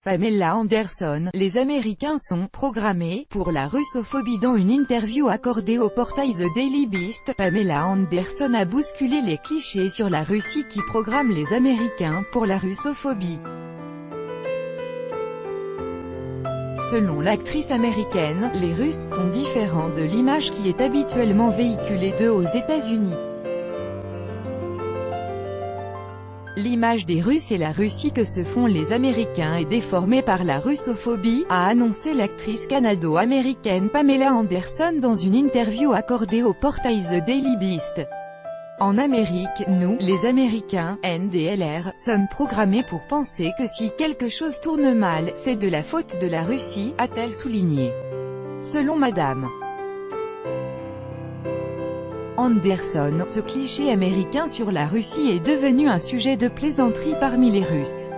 Pamela Anderson, les Américains sont « programmés » pour la russophobie. Dans une interview accordée au portail The Daily Beast, Pamela Anderson a bousculé les clichés sur la Russie qui programment les Américains pour la russophobie. Selon l'actrice américaine, les Russes sont différents de l'image qui est habituellement véhiculée d'eux aux États-Unis. L'image des Russes et la Russie que se font les Américains est déformée par la russophobie, a annoncé l'actrice canado-américaine Pamela Anderson dans une interview accordée au portail The Daily Beast. En Amérique, nous, les Américains, NDLR, sommes programmés pour penser que si quelque chose tourne mal, c'est de la faute de la Russie, a-t-elle souligné. Selon Madame Anderson, ce cliché américain sur la Russie est devenu un sujet de plaisanterie parmi les Russes.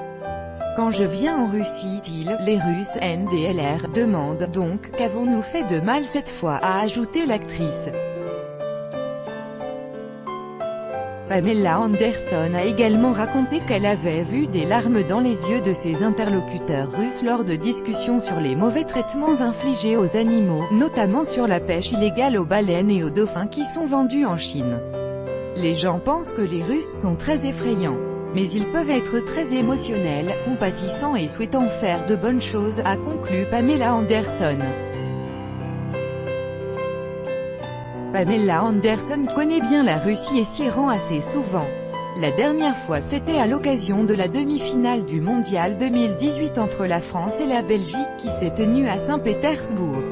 Quand je viens en Russie, les Russes NDLR demandent donc « Qu'avons-nous fait de mal cette fois ?» a ajouté l'actrice. Pamela Anderson a également raconté qu'elle avait vu des larmes dans les yeux de ses interlocuteurs russes lors de discussions sur les mauvais traitements infligés aux animaux, notamment sur la pêche illégale aux baleines et aux dauphins qui sont vendus en Chine. Les gens pensent que les Russes sont très effrayants. Mais ils peuvent être très émotionnels, compatissants et souhaitant faire de bonnes choses, a conclu Pamela Anderson. Pamela Anderson connaît bien la Russie et s'y rend assez souvent. La dernière fois c'était à l'occasion de la demi-finale du Mondial 2018 entre la France et la Belgique qui s'est tenue à Saint-Pétersbourg.